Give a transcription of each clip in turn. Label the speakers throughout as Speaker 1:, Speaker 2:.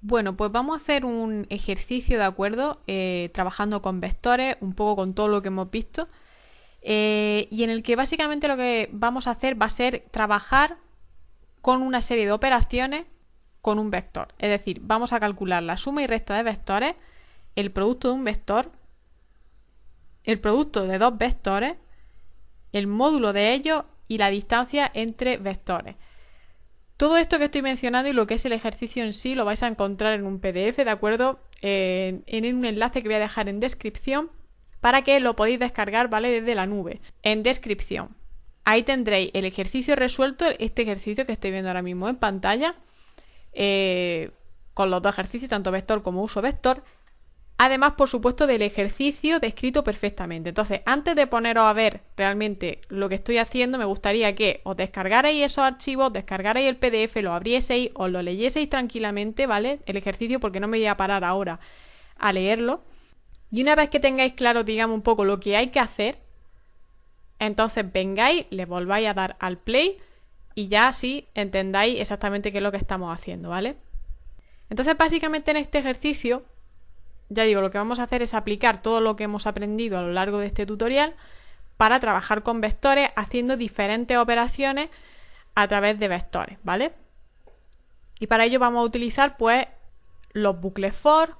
Speaker 1: Bueno, pues vamos a hacer un ejercicio, ¿de acuerdo? Trabajando con vectores, un poco con todo lo que hemos visto. Y en el que básicamente lo que vamos a hacer va a ser trabajar con una serie de operaciones con un vector. Es decir, vamos a calcular la suma y resta de vectores, el producto de un vector, el producto de dos vectores, el módulo de ellos y la distancia entre vectores. Todo esto que estoy mencionando y lo que es el ejercicio en sí lo vais a encontrar en un PDF, ¿de acuerdo? En un enlace que voy a dejar en descripción para que lo podáis descargar, ¿vale? Desde la nube. En descripción. Ahí tendréis el ejercicio resuelto, este ejercicio que estáis viendo ahora mismo en pantalla, con los dos ejercicios, tanto vector como uso vector. Además, por supuesto, del ejercicio descrito perfectamente. Entonces, antes de poneros a ver realmente lo que estoy haciendo, me gustaría que os descargarais esos archivos, descargarais el PDF, lo abrieseis, os lo leyeseis tranquilamente, ¿vale? El ejercicio, porque no me voy a parar ahora a leerlo. Y una vez que tengáis claro, digamos, un poco lo que hay que hacer, entonces vengáis, le volváis a dar al play y ya así entendáis exactamente qué es lo que estamos haciendo, ¿vale? Entonces, básicamente en este ejercicio, ya digo, lo que vamos a hacer es aplicar todo lo que hemos aprendido a lo largo de este tutorial para trabajar con vectores haciendo diferentes operaciones a través de vectores, ¿vale? Y para ello vamos a utilizar pues los bucles for,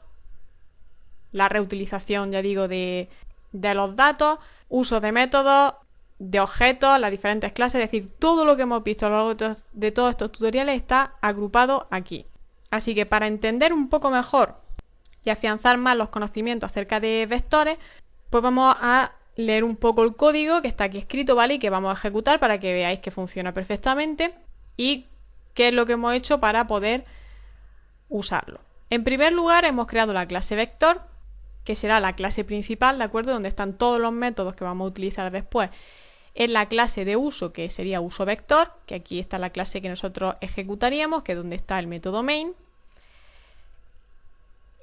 Speaker 1: la reutilización, ya digo, de los datos, uso de métodos, de objetos, las diferentes clases, es decir, todo lo que hemos visto a lo largo de todos estos tutoriales está agrupado aquí. Así que para entender un poco mejor y afianzar más los conocimientos acerca de vectores, pues vamos a leer un poco el código que está aquí escrito, ¿vale? Y que vamos a ejecutar para que veáis que funciona perfectamente y qué es lo que hemos hecho para poder usarlo. En primer lugar, hemos creado la clase vector, que será la clase principal, ¿de acuerdo? Donde están todos los métodos que vamos a utilizar después. En la clase de uso, que sería uso vector, que aquí está la clase que nosotros ejecutaríamos, que es donde está el método main.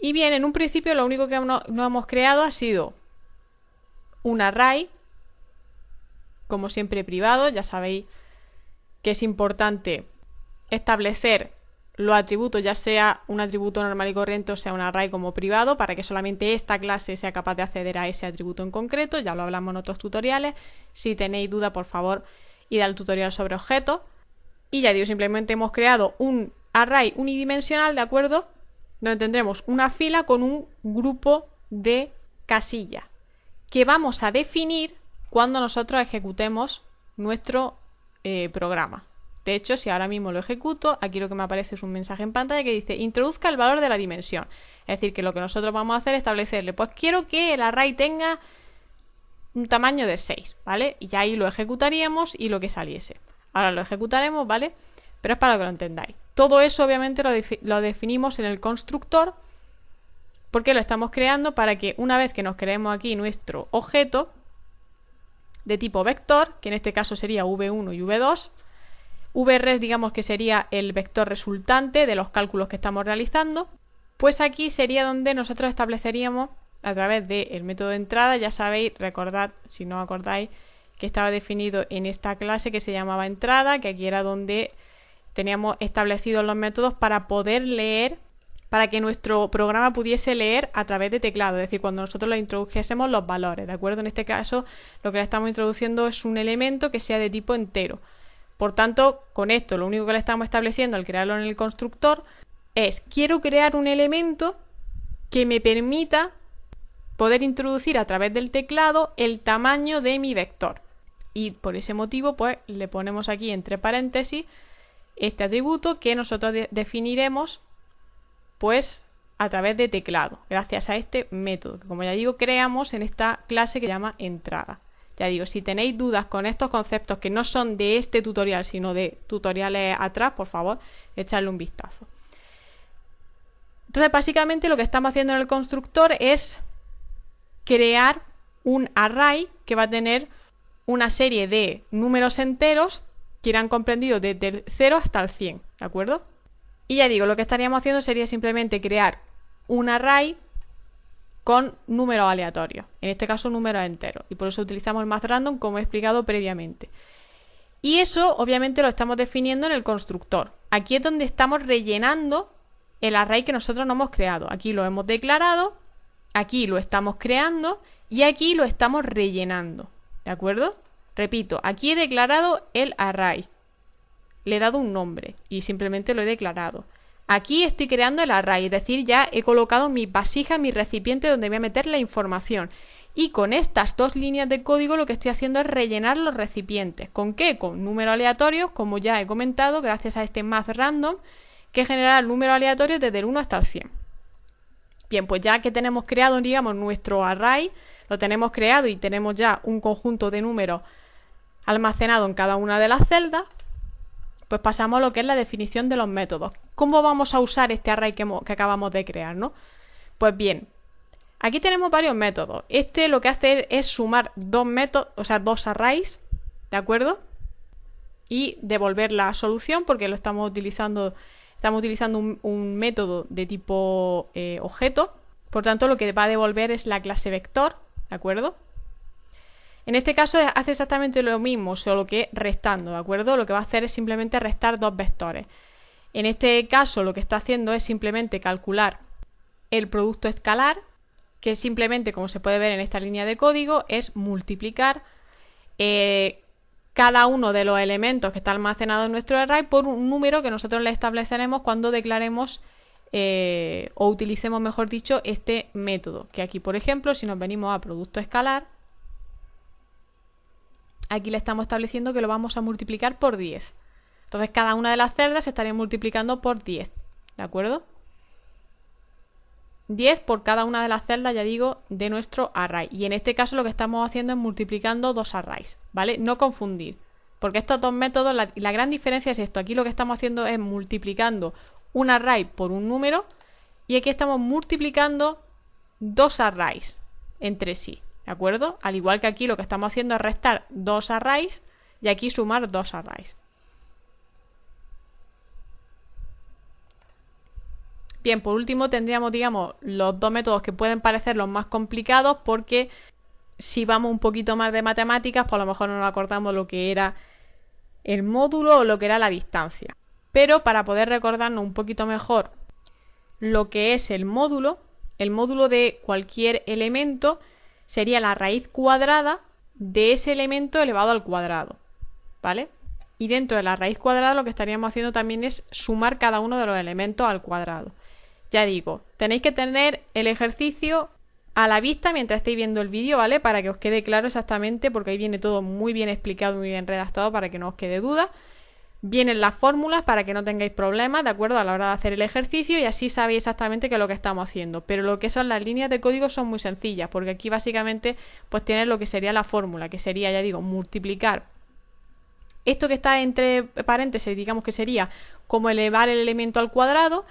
Speaker 1: Y bien, en un principio lo único que no hemos creado ha sido un array, como siempre privado. Ya sabéis que es importante establecer los atributos, ya sea un atributo normal y corriente o sea un array como privado, para que solamente esta clase sea capaz de acceder a ese atributo en concreto. Ya lo hablamos en otros tutoriales. Si tenéis duda, por favor, id al tutorial sobre objetos. Y ya digo, simplemente hemos creado un array unidimensional, ¿de acuerdo? Donde tendremos una fila con un grupo de casillas que vamos a definir cuando nosotros ejecutemos nuestro programa. De hecho, si ahora mismo lo ejecuto, aquí lo que me aparece es un mensaje en pantalla que dice introduzca el valor de la dimensión. Es decir, que lo que nosotros vamos a hacer es establecerle, pues quiero que el array tenga un tamaño de 6, ¿vale? Y ya ahí lo ejecutaríamos y lo que saliese. Ahora lo ejecutaremos, ¿vale? Pero es para que lo entendáis. Todo eso obviamente lo definimos en el constructor, porque lo estamos creando para que una vez que nos creemos aquí nuestro objeto de tipo vector, que en este caso sería v1 y v2, vres digamos que sería el vector resultante de los cálculos que estamos realizando, pues aquí sería donde nosotros estableceríamos a través del método de entrada, ya sabéis, recordad, si no acordáis, que estaba definido en esta clase que se llamaba entrada, que aquí era donde teníamos establecidos los métodos para poder leer, para que nuestro programa pudiese leer a través de teclado, es decir, cuando nosotros le introdujésemos los valores, ¿de acuerdo? En este caso, lo que le estamos introduciendo es un elemento que sea de tipo entero. Por tanto, con esto, lo único que le estamos estableciendo al crearlo en el constructor es, quiero crear un elemento que me permita poder introducir a través del teclado el tamaño de mi vector. Y por ese motivo, pues, le ponemos aquí entre paréntesis este atributo que nosotros definiremos pues a través de teclado, gracias a este método que, como ya digo, creamos en esta clase que se llama entrada. Ya digo, si tenéis dudas con estos conceptos que no son de este tutorial, sino de tutoriales atrás, por favor, echadle un vistazo. Entonces, básicamente lo que estamos haciendo en el constructor es crear un array que va a tener una serie de números enteros que irán comprendidos desde el 0 hasta el 100, ¿de acuerdo? Y ya digo, lo que estaríamos haciendo sería simplemente crear un array con números aleatorios, en este caso números enteros, y por eso utilizamos el math random como he explicado previamente. Y eso obviamente lo estamos definiendo en el constructor. Aquí es donde estamos rellenando el array que nosotros no hemos creado. Aquí lo hemos declarado, aquí lo estamos creando y aquí lo estamos rellenando. ¿De acuerdo? Repito, aquí he declarado el array. Le he dado un nombre y simplemente lo he declarado. Aquí estoy creando el array, es decir, ya he colocado mi vasija, mi recipiente donde voy a meter la información. Y con estas dos líneas de código lo que estoy haciendo es rellenar los recipientes. ¿Con qué? Con números aleatorios, como ya he comentado, gracias a este math random, que genera el número aleatorio desde el 1 hasta el 100. Bien, pues ya que tenemos creado, digamos, nuestro array, lo tenemos creado y tenemos ya un conjunto de números almacenado en cada una de las celdas, pues pasamos a lo que es la definición de los métodos. ¿Cómo vamos a usar este array que acabamos de crear, ¿no? Pues bien, aquí tenemos varios métodos. Este lo que hace es sumar dos métodos, o sea, dos arrays, ¿de acuerdo? Y devolver la solución porque lo estamos utilizando un método de tipo objeto. Por tanto, lo que va a devolver es la clase vector, ¿de acuerdo? En este caso hace exactamente lo mismo, solo que restando, ¿de acuerdo? Lo que va a hacer es simplemente restar dos vectores. En este caso lo que está haciendo es simplemente calcular el producto escalar, que simplemente, como se puede ver en esta línea de código, es multiplicar cada uno de los elementos que está almacenado en nuestro array por un número que nosotros le estableceremos cuando declaremos o utilicemos, mejor dicho, este método. Que aquí, por ejemplo, si nos venimos a producto escalar, aquí le estamos estableciendo que lo vamos a multiplicar por 10. Entonces cada una de las celdas se estaría multiplicando por 10, ¿de acuerdo? 10 por cada una de las celdas, ya digo, de nuestro array. Y en este caso lo que estamos haciendo es multiplicando dos arrays, ¿vale? No confundir, porque estos dos métodos, la gran diferencia es esto. Aquí lo que estamos haciendo es multiplicando un array por un número y aquí estamos multiplicando dos arrays entre sí, ¿de acuerdo? Al igual que aquí lo que estamos haciendo es restar dos arrays y aquí sumar dos arrays. Bien, por último tendríamos, digamos, los dos métodos que pueden parecer los más complicados porque si vamos un poquito más de matemáticas, pues a lo mejor no nos acordamos lo que era el módulo o lo que era la distancia. Pero para poder recordarnos un poquito mejor lo que es el módulo de cualquier elemento sería la raíz cuadrada de ese elemento elevado al cuadrado, ¿vale? Y dentro de la raíz cuadrada lo que estaríamos haciendo también es sumar cada uno de los elementos al cuadrado. Ya digo, tenéis que tener el ejercicio a la vista mientras estéis viendo el vídeo, ¿vale? Para que os quede claro exactamente, porque ahí viene todo muy bien explicado, muy bien redactado para que no os quede duda. Vienen las fórmulas para que no tengáis problemas, ¿de acuerdo? A la hora de hacer el ejercicio y así sabéis exactamente qué es lo que estamos haciendo. Pero lo que son las líneas de código son muy sencillas, porque aquí básicamente pues tienes lo que sería la fórmula, que sería, ya digo, multiplicar esto que está entre paréntesis, digamos que sería como elevar el elemento al cuadrado.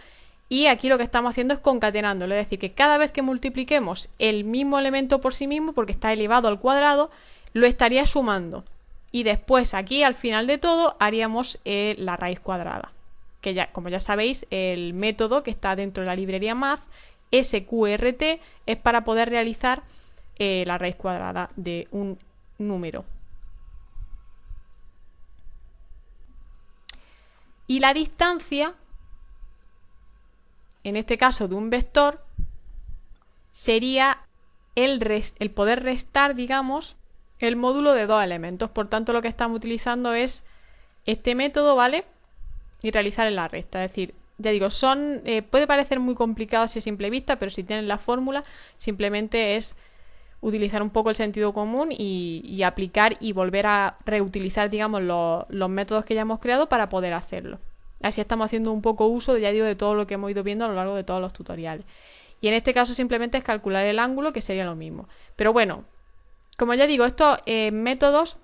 Speaker 1: Y aquí lo que estamos haciendo es concatenándolo, es decir, que cada vez que multipliquemos el mismo elemento por sí mismo, porque está elevado al cuadrado, lo estaría sumando. Y después aquí al final de todo haríamos la raíz cuadrada. Que ya, como ya sabéis, el método que está dentro de la librería Math, SQRT, es para poder realizar la raíz cuadrada de un número. Y la distancia, en este caso de un vector, sería el poder restar, digamos, el módulo de dos elementos. Por tanto, lo que estamos utilizando es este método, ¿vale? Y realizar la resta. Es decir, ya digo, puede parecer muy complicado así a simple vista, pero si tienen la fórmula, simplemente es utilizar un poco el sentido común y aplicar y volver a reutilizar, digamos, los métodos que ya hemos creado para poder hacerlo. Así estamos haciendo un poco uso, ya digo, de todo lo que hemos ido viendo a lo largo de todos los tutoriales. Y en este caso simplemente es calcular el ángulo, que sería lo mismo. Pero bueno, como ya digo, estos métodos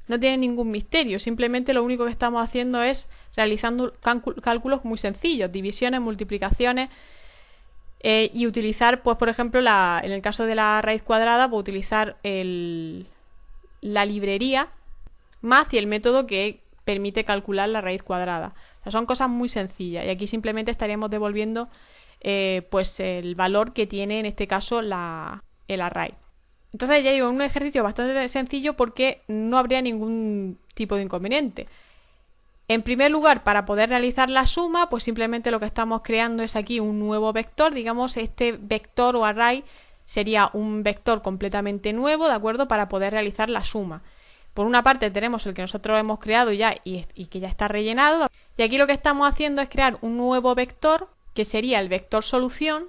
Speaker 1: no tienen ningún misterio. Simplemente lo único que estamos haciendo es realizando cálculos muy sencillos, divisiones, multiplicaciones, y utilizar, pues por ejemplo, en el caso de la raíz cuadrada, pues utilizar la librería Math y el método que permite calcular la raíz cuadrada. O sea, son cosas muy sencillas y aquí simplemente estaríamos devolviendo pues el valor que tiene en este caso el array. Entonces ya digo, un ejercicio bastante sencillo porque no habría ningún tipo de inconveniente. En primer lugar, para poder realizar la suma, pues simplemente lo que estamos creando es aquí un nuevo vector. Digamos, este vector o array sería un vector completamente nuevo, ¿de acuerdo? Para poder realizar la suma. Por una parte tenemos el que nosotros hemos creado ya y que ya está rellenado. Y aquí lo que estamos haciendo es crear un nuevo vector, que sería el vector solución,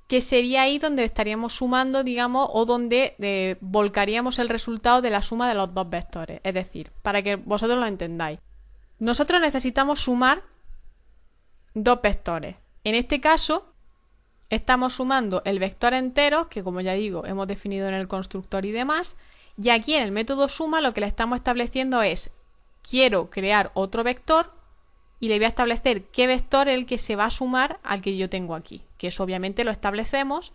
Speaker 1: que sería ahí donde estaríamos sumando, digamos, o donde volcaríamos el resultado de la suma de los dos vectores. Es decir, para que vosotros lo entendáis. Nosotros necesitamos sumar dos vectores. En este caso, estamos sumando el vector entero, que como ya digo, hemos definido en el constructor y demás. Y aquí en el método suma lo que le estamos estableciendo es, quiero crear otro vector y le voy a establecer qué vector es el que se va a sumar al que yo tengo aquí. Que eso obviamente lo establecemos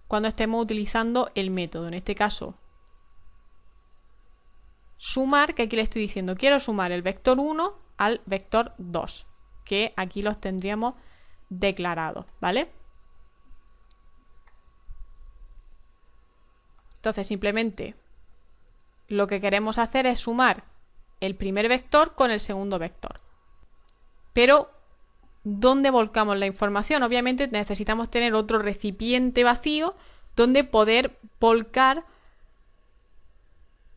Speaker 1: cuando estemos utilizando el método. En este caso, sumar, que aquí le estoy diciendo, quiero sumar el vector 1 al vector 2, que aquí los tendríamos declarados, ¿vale? Entonces simplemente lo que queremos hacer es sumar el primer vector con el segundo vector. Pero, ¿dónde volcamos la información? Obviamente necesitamos tener otro recipiente vacío donde poder volcar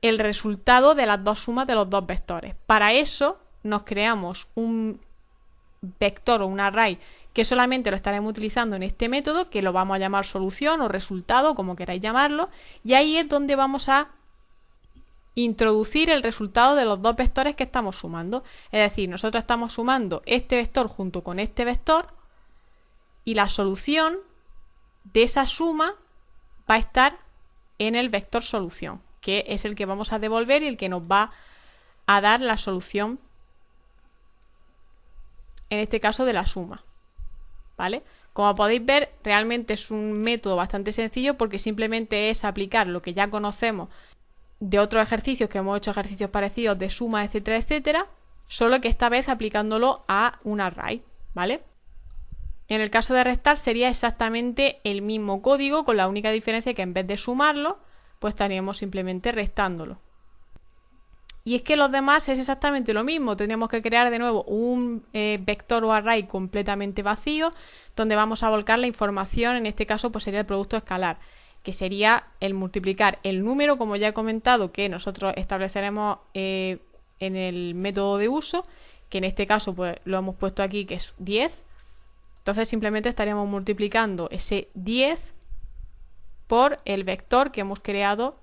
Speaker 1: el resultado de las dos sumas de los dos vectores. Para eso nos creamos un vector o un array que solamente lo estaremos utilizando en este método, que lo vamos a llamar solución o resultado, como queráis llamarlo, y ahí es donde vamos a introducir el resultado de los dos vectores que estamos sumando. Es decir, nosotros estamos sumando este vector junto con este vector y la solución de esa suma va a estar en el vector solución, que es el que vamos a devolver y el que nos va a dar la solución, en este caso de la suma, ¿vale? Como podéis ver, realmente es un método bastante sencillo porque simplemente es aplicar lo que ya conocemos de otros ejercicios, que hemos hecho ejercicios parecidos de suma, etcétera, etcétera, solo que esta vez aplicándolo a un array, ¿vale? En el caso de restar sería exactamente el mismo código, con la única diferencia que en vez de sumarlo, pues estaríamos simplemente restándolo. Y es que los demás es exactamente lo mismo. Tendríamos que crear de nuevo un vector o array completamente vacío, donde vamos a volcar la información. En este caso pues sería el producto escalar, que sería el multiplicar el número, como ya he comentado, que nosotros estableceremos en el método de uso, que en este caso pues lo hemos puesto aquí, que es 10. Entonces simplemente estaríamos multiplicando ese 10 por el vector que hemos creado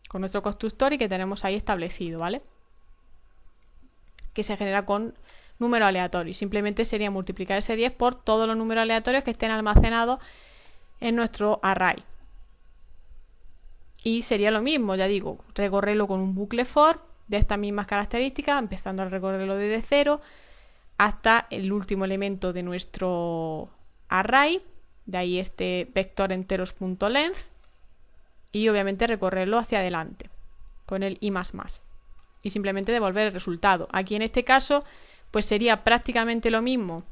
Speaker 1: con nuestro constructor y que tenemos ahí establecido, ¿vale? Que se genera con número aleatorio. Y simplemente sería multiplicar ese 10 por todos los números aleatorios que estén almacenados en nuestro array. Y sería lo mismo, ya digo, recorrerlo con un bucle for de estas mismas características, empezando a recorrerlo desde 0 hasta el último elemento de nuestro array, de ahí este vector enteros.length, y obviamente recorrerlo hacia adelante con el i++, y simplemente devolver el resultado. Aquí en este caso pues sería prácticamente lo mismo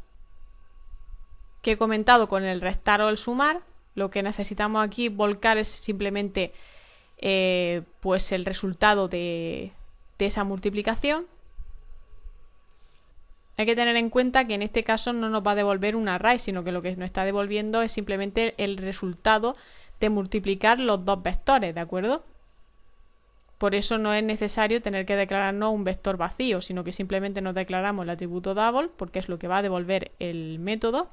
Speaker 1: que he comentado con el restar o el sumar. Lo que necesitamos aquí volcar es simplemente pues el resultado de esa multiplicación. Hay que tener en cuenta que en este caso no nos va a devolver un array, sino que lo que nos está devolviendo es simplemente el resultado de multiplicar los dos vectores, ¿de acuerdo? Por eso no es necesario tener que declararnos un vector vacío, sino que simplemente nos declaramos el atributo double, porque es lo que va a devolver el método,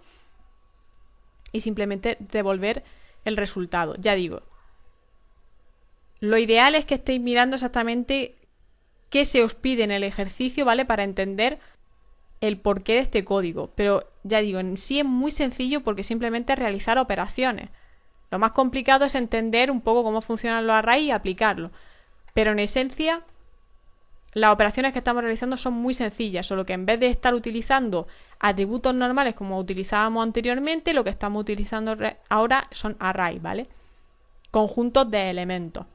Speaker 1: y simplemente devolver el resultado. Ya digo, lo ideal es que estéis mirando exactamente qué se os pide en el ejercicio, ¿vale? Para entender el porqué de este código. Pero ya digo, en sí es muy sencillo porque simplemente es realizar operaciones. Lo más complicado es entender un poco cómo funcionan los arrays y aplicarlo. Pero en esencia, las operaciones que estamos realizando son muy sencillas, solo que en vez de estar utilizando atributos normales como utilizábamos anteriormente, lo que estamos utilizando ahora son arrays, ¿vale? Conjuntos de elementos.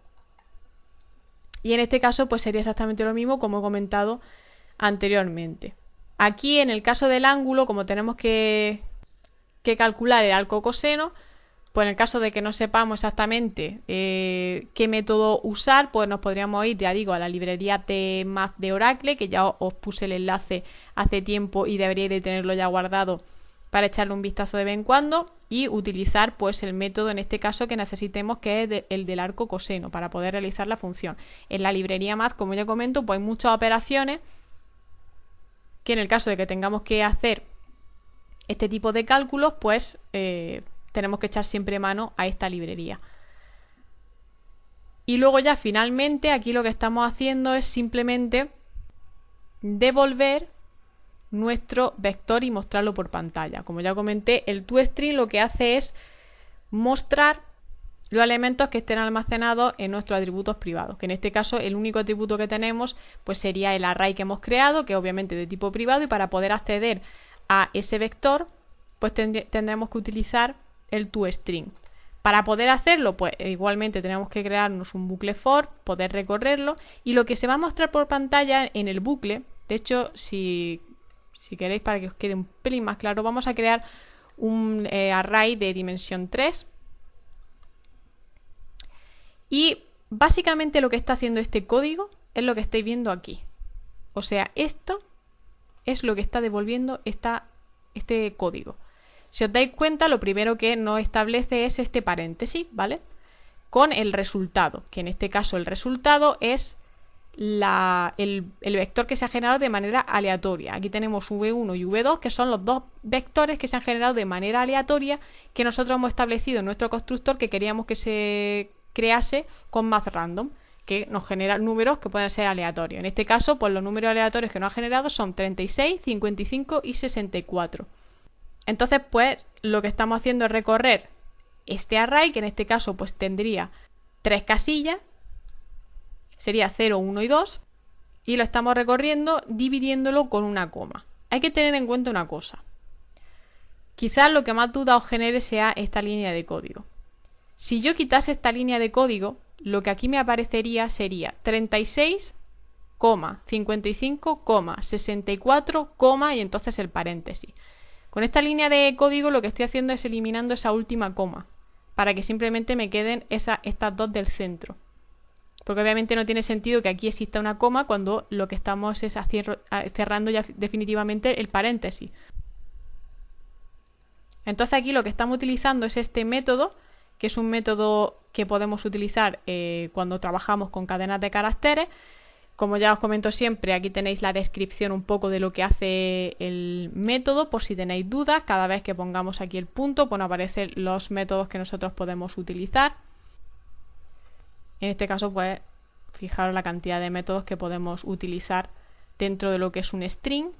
Speaker 1: Y en este caso pues sería exactamente lo mismo como he comentado anteriormente. Aquí en el caso del ángulo, como tenemos que calcular el arco coseno, Pues en el caso de que no sepamos exactamente qué método usar, pues nos podríamos ir, ya digo, a la librería de Math de Oracle, que ya os puse el enlace hace tiempo y deberíais de tenerlo ya guardado para echarle un vistazo de vez en cuando, y utilizar pues el método en este caso que necesitemos, que es el del arco coseno, para poder realizar la función. En la librería Math, como ya comento, pues hay muchas operaciones que en el caso de que tengamos que hacer este tipo de cálculos, pues tenemos que echar siempre mano a esta librería. Y luego ya finalmente aquí lo que estamos haciendo es simplemente devolver nuestro vector y mostrarlo por pantalla. Como ya comenté, el toString lo que hace es mostrar los elementos que estén almacenados en nuestros atributos privados, que en este caso el único atributo que tenemos pues sería el array que hemos creado, que es obviamente de tipo privado, y para poder acceder a ese vector pues tendremos que utilizar el toString. Para poder hacerlo, pues igualmente tenemos que crearnos un bucle for, poder recorrerlo, y lo que se va a mostrar por pantalla en el bucle, de hecho, si queréis, para que os quede un pelín más claro, vamos a crear un array de dimensión 3. Y básicamente lo que está haciendo este código es lo que estáis viendo aquí. O sea, esto es lo que está devolviendo este código. Si os dais cuenta, lo primero que nos establece es este paréntesis, ¿vale? Con el resultado, que en este caso el resultado es el vector que se ha generado de manera aleatoria. Aquí tenemos v1 y v2, que son los dos vectores que se han generado de manera aleatoria, que nosotros hemos establecido en nuestro constructor que queríamos que se crease con MathRandom, que nos genera números que pueden ser aleatorios. En este caso, pues los números aleatorios que nos ha generado son 36, 55 y 64. Entonces, pues lo que estamos haciendo es recorrer este array, que en este caso pues tendría 3 casillas, sería 0, 1 y 2, y lo estamos recorriendo dividiéndolo con una coma. Hay que tener en cuenta una cosa. Quizás lo que más duda os genere sea esta línea de código. Si yo quitase esta línea de código, lo que aquí me aparecería sería 36, 55, 64, y entonces el paréntesis. Con esta línea de código lo que estoy haciendo es eliminando esa última coma, para que simplemente me queden estas dos del centro. Porque obviamente no tiene sentido que aquí exista una coma cuando lo que estamos es cerrando ya definitivamente el paréntesis. Entonces aquí lo que estamos utilizando es este método, que es un método que podemos utilizar cuando trabajamos con cadenas de caracteres. Como ya os comento siempre, aquí tenéis la descripción un poco de lo que hace el método, por si tenéis dudas. Cada vez que pongamos aquí el punto, pues aparecen los métodos que nosotros podemos utilizar. En este caso, pues, fijaros la cantidad de métodos que podemos utilizar dentro de lo que es un string.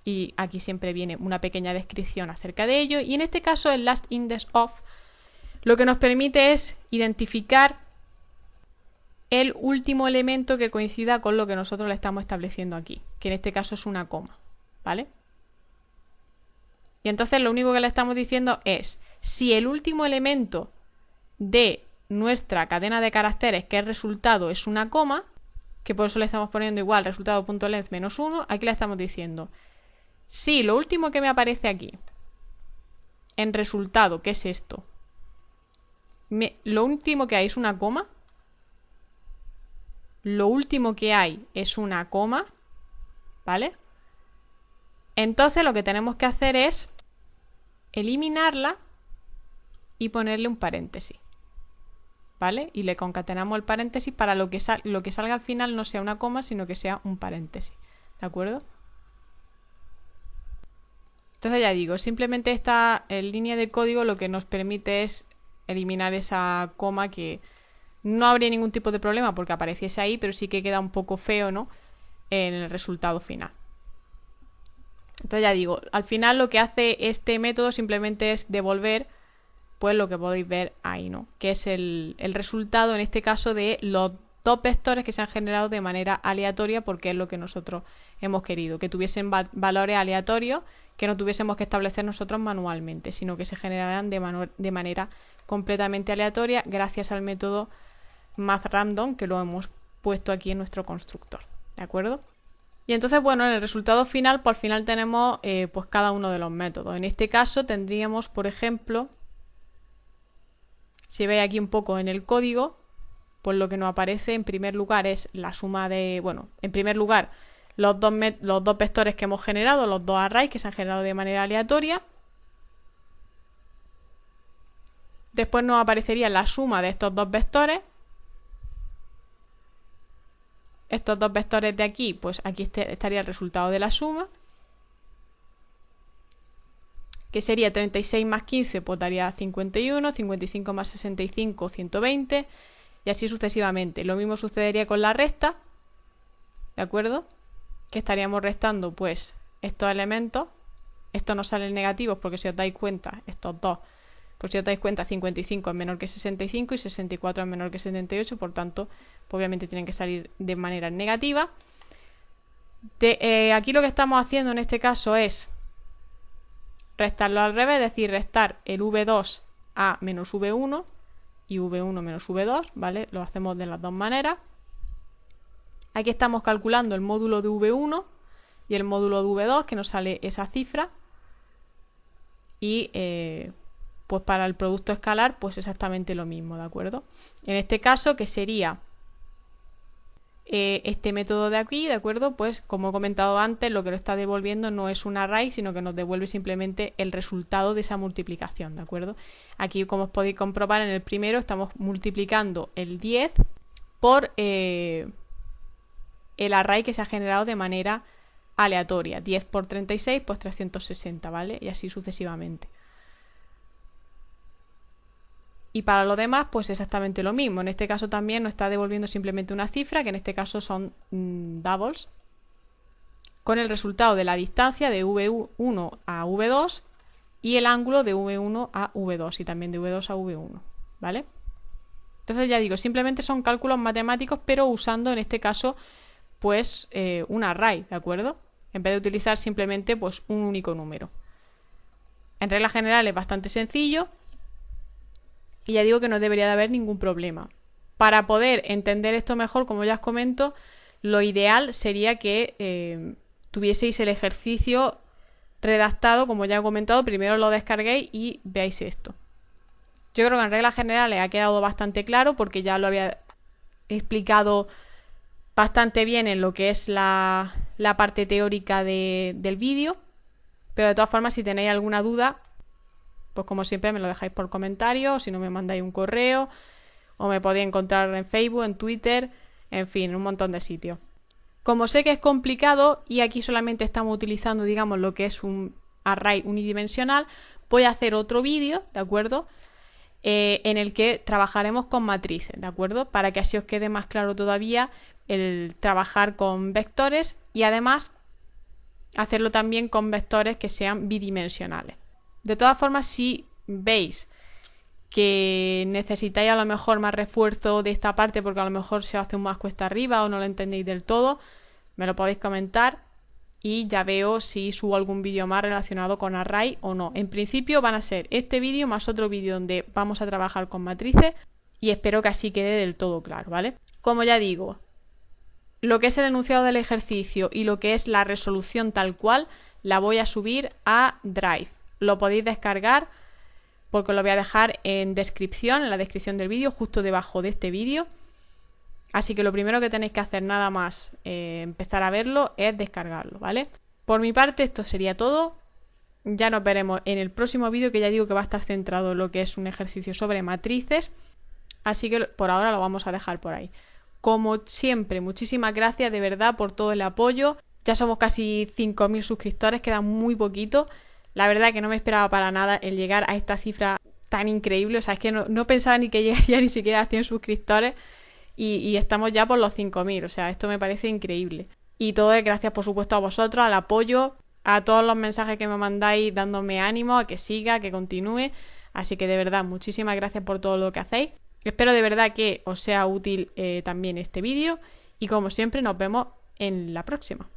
Speaker 1: Y aquí siempre viene una pequeña descripción acerca de ello. Y en este caso, el last index of lo que nos permite es identificar el último elemento que coincida con lo que nosotros le estamos estableciendo aquí, que en este caso es una coma, ¿vale? Y entonces lo único que le estamos diciendo es, si el último elemento de nuestra cadena de caracteres, que es resultado, es una coma, que por eso le estamos poniendo igual resultado.length menos 1, aquí le estamos diciendo, si lo último que me aparece aquí, en resultado, ¿qué es esto? Lo último que hay es una coma. Lo último que hay es una coma, ¿vale? Entonces lo que tenemos que hacer es eliminarla y ponerle un paréntesis, ¿vale? Y le concatenamos el paréntesis para lo que salga al final no sea una coma, sino que sea un paréntesis, ¿de acuerdo? Entonces ya digo, simplemente esta línea de código lo que nos permite es eliminar esa coma, que no habría ningún tipo de problema porque apareciese ahí, pero sí que queda un poco feo, ¿no?, en el resultado final. Entonces ya digo, al final lo que hace este método simplemente es devolver pues lo que podéis ver ahí, ¿no?, que es el resultado en este caso de los dos vectores que se han generado de manera aleatoria, porque es lo que nosotros hemos querido, que tuviesen valores aleatorios, que no tuviésemos que establecer nosotros manualmente, sino que se generaran de manera completamente aleatoria gracias al método MathRandom, que lo hemos puesto aquí en nuestro constructor, ¿de acuerdo? Y entonces, bueno, en el resultado final, pues al final tenemos pues cada uno de los métodos. En este caso tendríamos, por ejemplo, Si veis aquí un poco en el código, pues lo que nos aparece en primer lugar es la suma de, bueno, en primer lugar los dos vectores que hemos generado, los dos arrays que se han generado de manera aleatoria. Después nos aparecería la suma de estos dos vectores. Estos dos vectores de aquí, pues aquí estaría el resultado de la suma, que sería 36 más 15, pues daría 51, 55 más 65, 120, y así sucesivamente. Lo mismo sucedería con la resta, ¿de acuerdo? Que estaríamos restando pues estos elementos. Estos no salen negativos porque si os dais cuenta, estos dos, pues si os dais cuenta, 55 es menor que 65 y 64 es menor que 78, por tanto, pues obviamente tienen que salir de manera negativa. Aquí lo que estamos haciendo en este caso es restarlo al revés, es decir, restar el V2 a menos V1 y V1 menos V2, ¿vale? Lo hacemos de las dos maneras. Aquí estamos calculando el módulo de V1 y el módulo de V2, que nos sale esa cifra. Y pues para el producto escalar, pues exactamente lo mismo, ¿de acuerdo? En este caso, que sería este método de aquí, ¿de acuerdo? Pues como he comentado antes, lo que lo está devolviendo no es un array, sino que nos devuelve simplemente el resultado de esa multiplicación, ¿de acuerdo? Aquí, como os podéis comprobar, en el primero estamos multiplicando el 10 por el array que se ha generado de manera aleatoria. 10 por 36, pues 360, ¿vale? Y así sucesivamente. Y para lo demás, pues exactamente lo mismo. En este caso también nos está devolviendo simplemente una cifra, que en este caso son doubles, con el resultado de la distancia de V1 a V2 y el ángulo de V1 a V2 y también de V2 a V1, ¿vale? Entonces ya digo, simplemente son cálculos matemáticos, pero usando en este caso pues un array, ¿de acuerdo? En vez de utilizar simplemente pues un único número. En regla general es bastante sencillo. Y ya digo que no debería de haber ningún problema. Para poder entender esto mejor, como ya os comento, lo ideal sería que tuvieseis el ejercicio redactado, como ya he comentado, primero lo descarguéis y veáis esto. Yo creo que en reglas generales ha quedado bastante claro porque ya lo había explicado bastante bien en lo que es la parte teórica del vídeo. Pero de todas formas, si tenéis alguna duda, pues como siempre me lo dejáis por comentario, o si no me mandáis un correo, o me podéis encontrar en Facebook, en Twitter, en fin, en un montón de sitios. Como sé que es complicado y aquí solamente estamos utilizando, digamos, lo que es un array unidimensional, voy a hacer otro vídeo, ¿de acuerdo? En el que trabajaremos con matrices, ¿de acuerdo? Para que así os quede más claro todavía el trabajar con vectores y además hacerlo también con vectores que sean bidimensionales. De todas formas, si veis que necesitáis a lo mejor más refuerzo de esta parte porque a lo mejor se hace un más cuesta arriba o no lo entendéis del todo, me lo podéis comentar y ya veo si subo algún vídeo más relacionado con array o no. En principio van a ser este vídeo más otro vídeo donde vamos a trabajar con matrices y espero que así quede del todo claro, ¿vale? Como ya digo, lo que es el enunciado del ejercicio y lo que es la resolución tal cual la voy a subir a Drive. Lo podéis descargar porque lo voy a dejar en la descripción del vídeo, justo debajo de este vídeo. Así que lo primero que tenéis que hacer nada más empezar a verlo es descargarlo, ¿vale? Por mi parte esto sería todo. Ya nos veremos en el próximo vídeo, que ya digo que va a estar centrado en lo que es un ejercicio sobre matrices. Así que por ahora lo vamos a dejar por ahí. Como siempre, muchísimas gracias de verdad por todo el apoyo. Ya somos casi 5.000 suscriptores, queda muy poquito. La verdad que no me esperaba para nada el llegar a esta cifra tan increíble. O sea, es que no pensaba ni que llegaría ni siquiera a 100 suscriptores y estamos ya por los 5.000. O sea, esto me parece increíble. Y todo es gracias, por supuesto, a vosotros, al apoyo, a todos los mensajes que me mandáis dándome ánimo, a que siga, que continúe. Así que de verdad, muchísimas gracias por todo lo que hacéis. Espero de verdad que os sea útil también este vídeo. Y como siempre, nos vemos en la próxima.